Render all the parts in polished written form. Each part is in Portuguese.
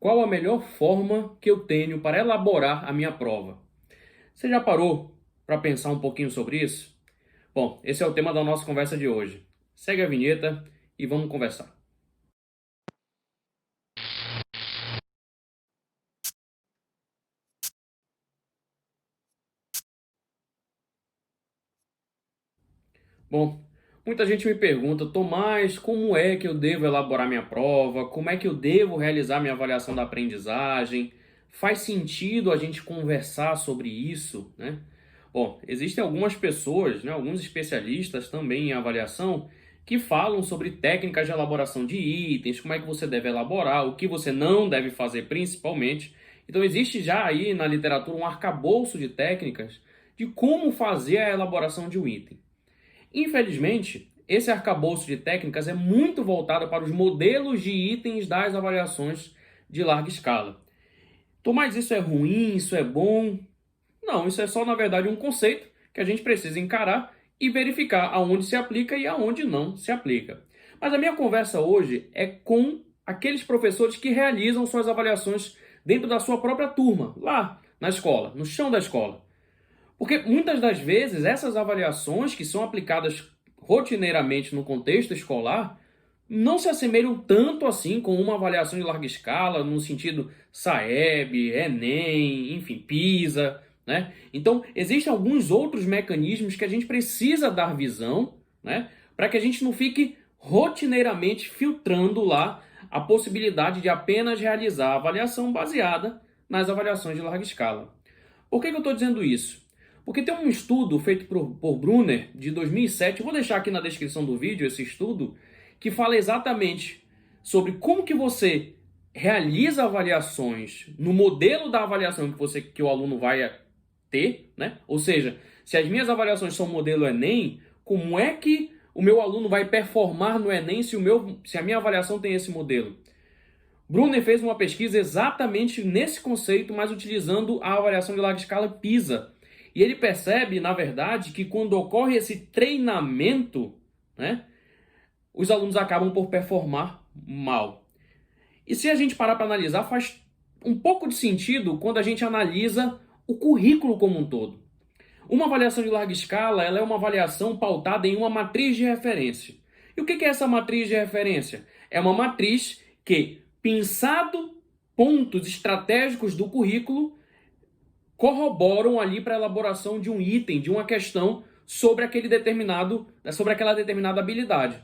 Qual a melhor forma que eu tenho para elaborar a minha prova? Você já parou para pensar um pouquinho sobre isso? Bom, esse é o tema da nossa conversa de hoje. Segue a vinheta e vamos conversar. Bom, muita gente me pergunta, Tomás, como é que eu devo elaborar minha prova? Como é que eu devo realizar minha avaliação da aprendizagem? Faz sentido a gente conversar sobre isso, né? Bom, existem algumas pessoas, né, alguns especialistas também em avaliação que falam sobre técnicas de elaboração de itens, como é que você deve elaborar, o que você não deve fazer principalmente. Então existe já aí na literatura um arcabouço de técnicas de como fazer a elaboração de um item. Infelizmente, esse arcabouço de técnicas é muito voltado para os modelos de itens das avaliações de larga escala. Então, mas isso é ruim, isso é bom? Não, isso é só, na verdade, um conceito que a gente precisa encarar e verificar aonde se aplica e aonde não se aplica. Mas a minha conversa hoje é com aqueles professores que realizam suas avaliações dentro da sua própria turma, lá na escola, no chão da escola. Porque muitas das vezes essas avaliações que são aplicadas rotineiramente no contexto escolar não se assemelham tanto assim com uma avaliação de larga escala, no sentido SAEB, Enem, enfim, PISA, né? Então, existem alguns outros mecanismos que a gente precisa dar visão, né? Para que a gente não fique rotineiramente filtrando lá a possibilidade de apenas realizar a avaliação baseada nas avaliações de larga escala. Por que eu estou dizendo isso? Porque tem um estudo feito por Brunner, de 2007, eu vou deixar aqui na descrição do vídeo esse estudo, que fala exatamente sobre como que você realiza avaliações no modelo da avaliação que o aluno vai ter, né? Ou seja, se as minhas avaliações são modelo Enem, como é que o meu aluno vai performar no Enem se a minha avaliação tem esse modelo? Brunner fez uma pesquisa exatamente nesse conceito, mas utilizando a avaliação de larga escala PISA. E ele percebe, na verdade, que quando ocorre esse treinamento, né, os alunos acabam por performar mal. E se a gente parar para analisar, faz um pouco de sentido quando a gente analisa o currículo como um todo. Uma avaliação de larga escala, ela é uma avaliação pautada em uma matriz de referência. E o que é essa matriz de referência? É uma matriz que, pensado pontos estratégicos do currículo, corroboram ali para a elaboração de um item, de uma questão sobre sobre aquela determinada habilidade.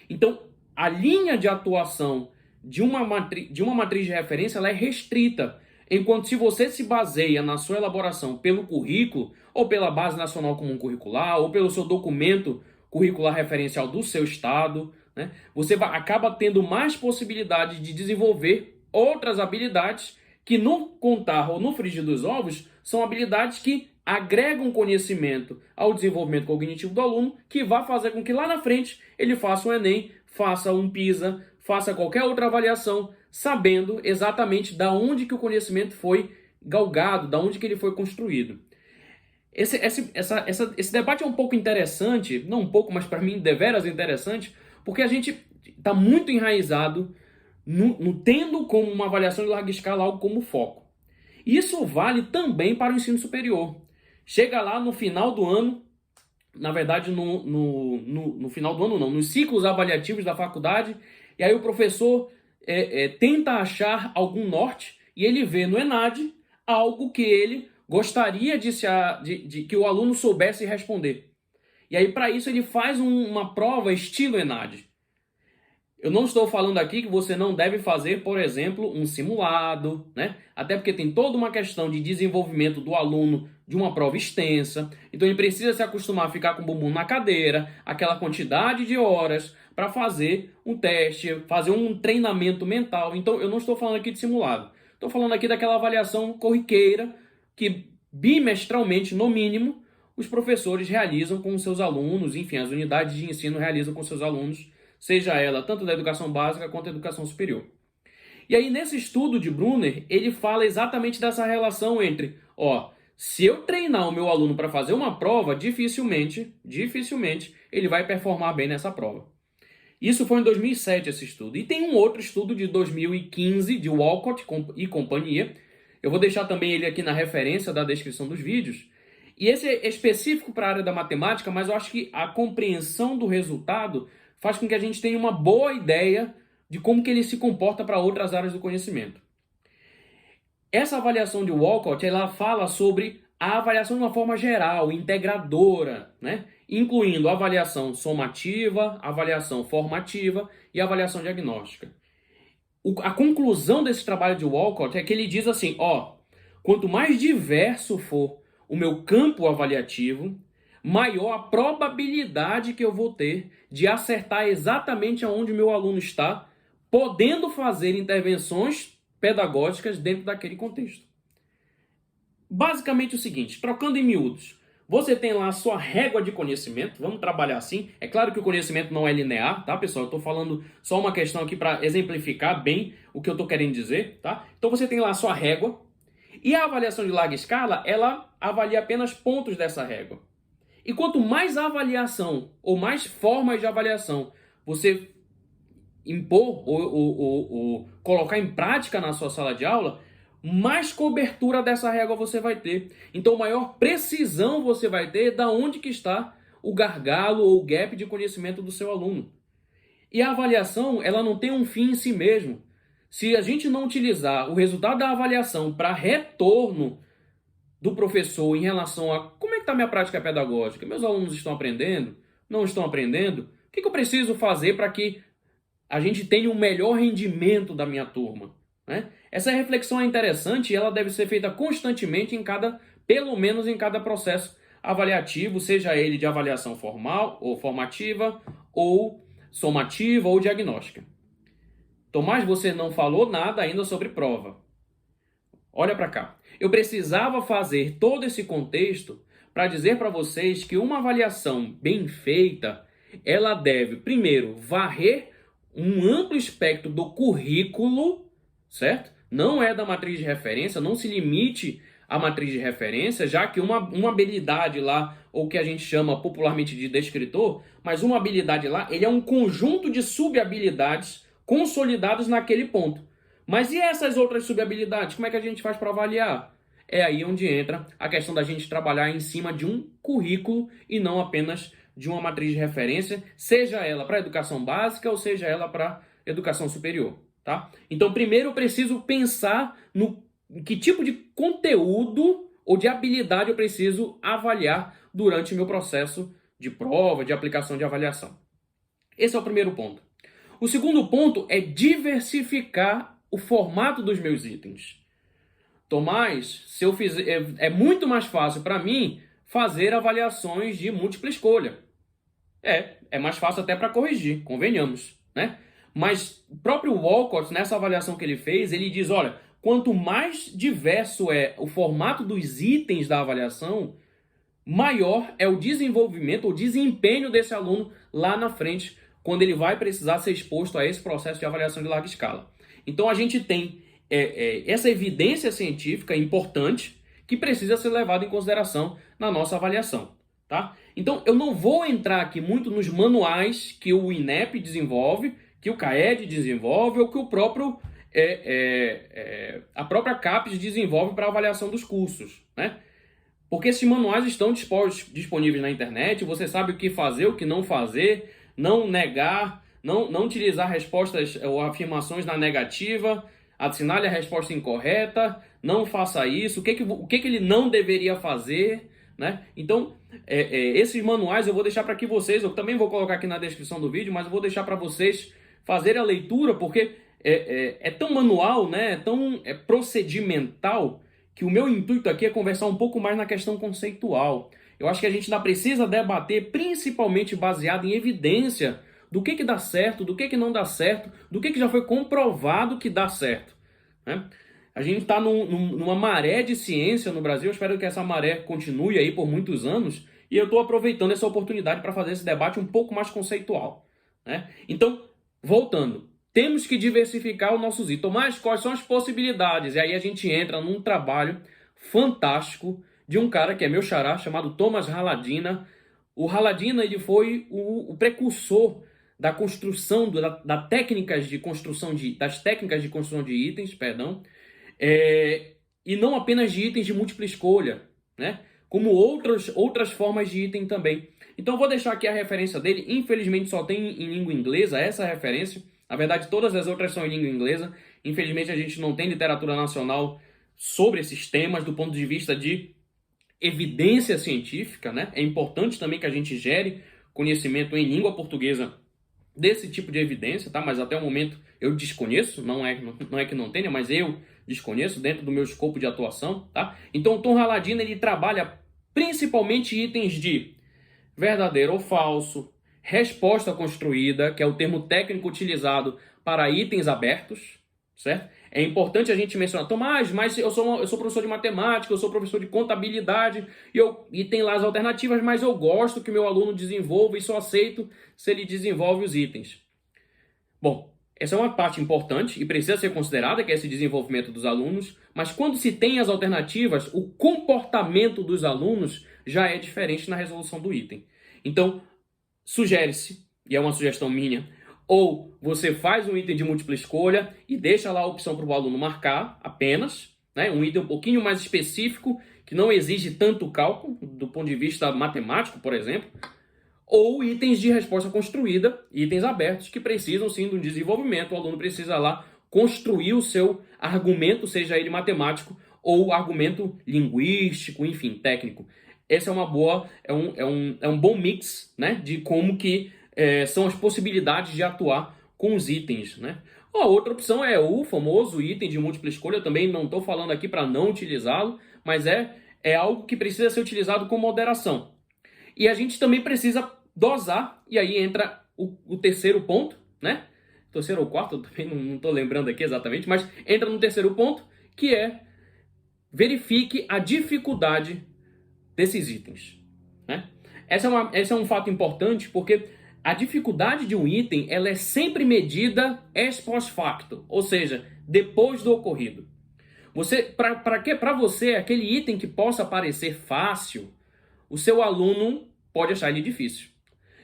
Então, a linha de atuação de uma matriz de referência ela é restrita, enquanto se você se baseia na sua elaboração pelo currículo, ou pela Base Nacional Comum Curricular, ou pelo seu documento curricular referencial do seu estado, né, você acaba tendo mais possibilidade de desenvolver outras habilidades que no contar ou no frigir dos ovos são habilidades que agregam conhecimento ao desenvolvimento cognitivo do aluno, que vai fazer com que lá na frente ele faça um Enem, faça um PISA, faça qualquer outra avaliação, sabendo exatamente da onde que o conhecimento foi galgado, da onde que ele foi construído. Esse debate é um pouco interessante, não um pouco, mas para mim deveras interessante, porque a gente está muito enraizado no tendo como uma avaliação de larga escala algo como foco. Isso vale também para o ensino superior. Chega lá no final do ano, na verdade no final do ano não, nos ciclos avaliativos da faculdade, e aí o professor tenta achar algum norte e ele vê no ENAD algo que ele gostaria de que o aluno soubesse responder. E aí para isso ele faz uma prova estilo ENAD. Eu não estou falando aqui que você não deve fazer, por exemplo, um simulado, né? Até porque tem toda uma questão de desenvolvimento do aluno de uma prova extensa. Então ele precisa se acostumar a ficar com o bumbum na cadeira, aquela quantidade de horas para fazer um teste, fazer um treinamento mental. Então eu não estou falando aqui de simulado. Estou falando aqui daquela avaliação corriqueira que bimestralmente, no mínimo, os professores realizam com os seus alunos, enfim, as unidades de ensino realizam com seus alunos, seja ela tanto da educação básica quanto da educação superior. E aí, nesse estudo de Brunner, ele fala exatamente dessa relação entre, se eu treinar o meu aluno para fazer uma prova, dificilmente ele vai performar bem nessa prova. Isso foi em 2007 esse estudo. E tem um outro estudo de 2015 de Walcott e companhia. Eu vou deixar também ele aqui na referência da descrição dos vídeos. E esse é específico para a área da matemática, mas eu acho que a compreensão do resultado faz com que a gente tenha uma boa ideia de como que ele se comporta para outras áreas do conhecimento. Essa avaliação de Walcott, ela fala sobre a avaliação de uma forma geral, integradora, né? Incluindo avaliação somativa, avaliação formativa e avaliação diagnóstica. A conclusão desse trabalho de Walcott é que ele diz assim, quanto mais diverso for o meu campo avaliativo, maior a probabilidade que eu vou ter de acertar exatamente aonde o meu aluno está, podendo fazer intervenções pedagógicas dentro daquele contexto. Basicamente o seguinte, trocando em miúdos, você tem lá a sua régua de conhecimento, vamos trabalhar assim. É claro que o conhecimento não é linear, tá, pessoal? Eu estou falando só uma questão aqui para exemplificar bem o que eu estou querendo dizer, tá? Então você tem lá a sua régua, e a avaliação de larga escala, ela avalia apenas pontos dessa régua. E quanto mais avaliação, ou mais formas de avaliação você impor ou colocar em prática na sua sala de aula, mais cobertura dessa régua você vai ter. Então, maior precisão você vai ter da onde que está o gargalo ou o gap de conhecimento do seu aluno. E a avaliação, ela não tem um fim em si mesmo. Se a gente não utilizar o resultado da avaliação para retorno do professor em relação a como é que está a minha prática pedagógica, meus alunos estão aprendendo, não estão aprendendo, o que eu preciso fazer para que a gente tenha um melhor rendimento da minha turma, né? Essa reflexão é interessante e ela deve ser feita constantemente pelo menos em cada processo avaliativo, seja ele de avaliação formal ou formativa, ou somativa ou diagnóstica. Tomás, você não falou nada ainda sobre prova. Olha para cá. Eu precisava fazer todo esse contexto para dizer para vocês que uma avaliação bem feita, ela deve, primeiro, varrer um amplo espectro do currículo, certo? Não é da matriz de referência, não se limite à matriz de referência, já que uma habilidade lá, ou que a gente chama popularmente de descritor, mas uma habilidade lá, ele é um conjunto de sub-habilidades consolidados naquele ponto. Mas e essas outras sub-habilidades? Como é que a gente faz para avaliar? É aí onde entra a questão da gente trabalhar em cima de um currículo e não apenas de uma matriz de referência, seja ela para educação básica ou seja ela para educação superior, tá? Então, primeiro eu preciso pensar no que tipo de conteúdo ou de habilidade eu preciso avaliar durante o meu processo de prova, de aplicação de avaliação. Esse é o primeiro ponto. O segundo ponto é diversificar o formato dos meus itens. Tomás, se eu fizer, é muito mais fácil para mim fazer avaliações de múltipla escolha. É mais fácil até para corrigir, convenhamos, né? Mas o próprio Walcott, nessa avaliação que ele fez, ele diz, olha, quanto mais diverso é o formato dos itens da avaliação, maior é o desenvolvimento, o desempenho desse aluno lá na frente, quando ele vai precisar ser exposto a esse processo de avaliação de larga escala. Então a gente tem essa evidência científica importante que precisa ser levada em consideração na nossa avaliação, tá? Então eu não vou entrar aqui muito nos manuais que o INEP desenvolve, que o CAED desenvolve ou que o próprio a própria CAPES desenvolve para avaliação dos cursos, né? Porque esses manuais estão disponíveis na internet, você sabe o que fazer, o que não fazer, não negar, não utilizar respostas ou afirmações na negativa, assinale a resposta incorreta, não faça isso, o que ele não deveria fazer, né? Então, esses manuais eu vou deixar para que vocês, eu também vou colocar aqui na descrição do vídeo, mas eu vou deixar para vocês fazerem a leitura, porque é tão manual, né? É tão procedimental, que o meu intuito aqui é conversar um pouco mais na questão conceitual. Eu acho que a gente ainda precisa debater, principalmente baseado em evidência, do que dá certo, do que não dá certo, do que já foi comprovado que dá certo, né? A gente está numa maré de ciência no Brasil, eu espero que essa maré continue aí por muitos anos, e eu estou aproveitando essa oportunidade para fazer esse debate um pouco mais conceitual, né? Então, voltando, temos que diversificar os nossos itens. Mas quais são as possibilidades? E aí a gente entra num trabalho fantástico de um cara que é meu xará, chamado Thomas Haladina. O Haladina, ele foi o precursor da construção, das técnicas de construção de itens, perdão, e não apenas de itens de múltipla escolha, né? Como outras formas de item também. Então eu vou deixar aqui a referência dele, infelizmente só tem em língua inglesa essa referência, na verdade todas as outras são em língua inglesa, infelizmente a gente não tem literatura nacional sobre esses temas do ponto de vista de evidência científica, né? É importante também que a gente gere conhecimento em língua portuguesa desse tipo de evidência, tá? Mas até o momento eu desconheço, não é que não tenha, mas eu desconheço dentro do meu escopo de atuação, tá? Então o Tom Haladino, ele trabalha principalmente itens de verdadeiro ou falso, resposta construída, que é o termo técnico utilizado para itens abertos, certo? É importante a gente mencionar, Tomás, mas eu sou professor de matemática, eu sou professor de contabilidade, e tem lá as alternativas, mas eu gosto que meu aluno desenvolva e só aceito se ele desenvolve os itens. Bom, essa é uma parte importante e precisa ser considerada, que é esse desenvolvimento dos alunos, mas quando se tem as alternativas, o comportamento dos alunos já é diferente na resolução do item. Então, sugere-se, e é uma sugestão minha, ou você faz um item de múltipla escolha e deixa lá a opção para o aluno marcar apenas, né, um item um pouquinho mais específico, que não exige tanto cálculo, do ponto de vista matemático, por exemplo, ou itens de resposta construída, itens abertos, que precisam sim de um desenvolvimento. O aluno precisa lá construir o seu argumento, seja ele matemático ou argumento linguístico, enfim, técnico. Essa é um bom mix, né, de como que são as possibilidades de atuar com os itens, né? A outra opção é o famoso item de múltipla escolha. Eu também não estou falando aqui para não utilizá-lo, mas é algo que precisa ser utilizado com moderação. E a gente também precisa dosar, e aí entra o terceiro ponto, né? Terceiro ou quarto, eu também não estou lembrando aqui exatamente, mas entra no terceiro ponto, que é verifique a dificuldade desses itens, né? Esse é um fato importante, porque a dificuldade de um item, ela é sempre medida ex post facto, ou seja, depois do ocorrido. Para você, aquele item que possa parecer fácil, o seu aluno pode achar ele difícil.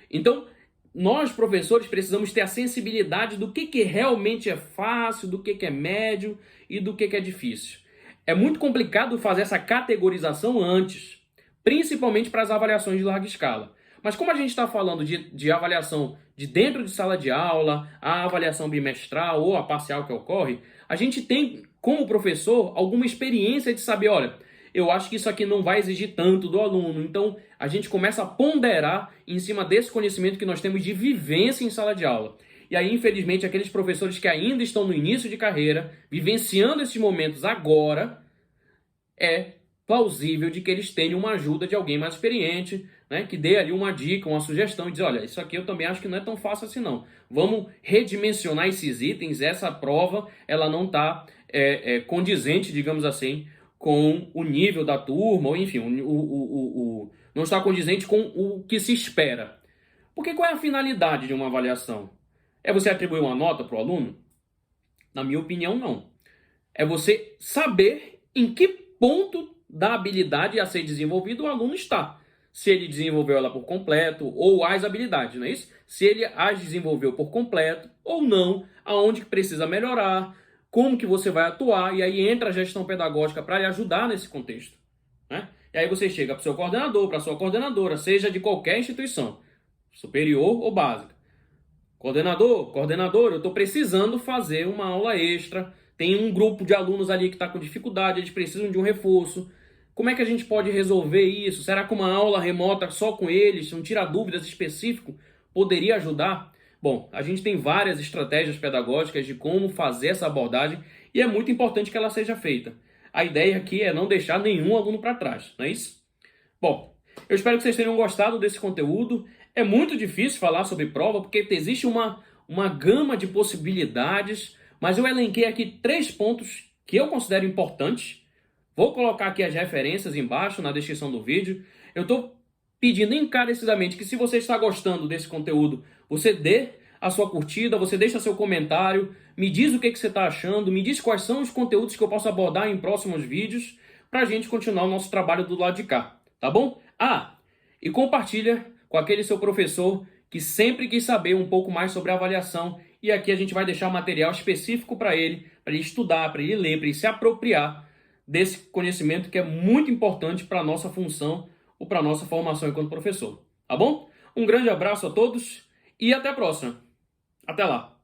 Então, nós, professores, precisamos ter a sensibilidade do que realmente é fácil, do que é médio e do que é difícil. É muito complicado fazer essa categorização antes, principalmente para as avaliações de larga escala. Mas como a gente está falando de avaliação de dentro de sala de aula, a avaliação bimestral ou a parcial que ocorre, a gente tem, como professor, alguma experiência de saber, olha, eu acho que isso aqui não vai exigir tanto do aluno. Então, a gente começa a ponderar em cima desse conhecimento que nós temos de vivência em sala de aula. E aí, infelizmente, aqueles professores que ainda estão no início de carreira, vivenciando esses momentos agora, é plausível de que eles tenham uma ajuda de alguém mais experiente, né, que dê ali uma dica, uma sugestão e dizer, olha, isso aqui eu também acho que não é tão fácil assim não. Vamos redimensionar esses itens, essa prova, ela não está condizente, digamos assim, com o nível da turma, ou enfim, não está condizente com o que se espera. Porque qual é a finalidade de uma avaliação? É você atribuir uma nota para o aluno? Na minha opinião, não. É você saber em que ponto da habilidade a ser desenvolvida o aluno está. Se ele desenvolveu ela por completo, ou as habilidades, não é isso? Se ele as desenvolveu por completo ou não, aonde que precisa melhorar, como que você vai atuar, e aí entra a gestão pedagógica para lhe ajudar nesse contexto, né? E aí você chega para o seu coordenador, para a sua coordenadora, seja de qualquer instituição, superior ou básica. Coordenador, eu estou precisando fazer uma aula extra, tem um grupo de alunos ali que está com dificuldade, eles precisam de um reforço. Como é que a gente pode resolver isso? Será que uma aula remota só com eles, um tira-dúvidas específico, poderia ajudar? Bom, a gente tem várias estratégias pedagógicas de como fazer essa abordagem e é muito importante que ela seja feita. A ideia aqui é não deixar nenhum aluno para trás, não é isso? Bom, eu espero que vocês tenham gostado desse conteúdo. É muito difícil falar sobre prova porque existe uma gama de possibilidades, mas eu elenquei aqui 3 pontos que eu considero importantes. Vou colocar aqui as referências embaixo na descrição do vídeo. Eu estou pedindo encarecidamente que, se você está gostando desse conteúdo, você dê a sua curtida, você deixa seu comentário, me diz o que você está achando, me diz quais são os conteúdos que eu posso abordar em próximos vídeos para a gente continuar o nosso trabalho do lado de cá, tá bom? E compartilha com aquele seu professor que sempre quis saber um pouco mais sobre avaliação, e aqui a gente vai deixar material específico para ele estudar, para ele ler, para ele se apropriar desse conhecimento que é muito importante para a nossa função ou para a nossa formação enquanto professor. Tá bom? Um grande abraço a todos e até a próxima. Até lá!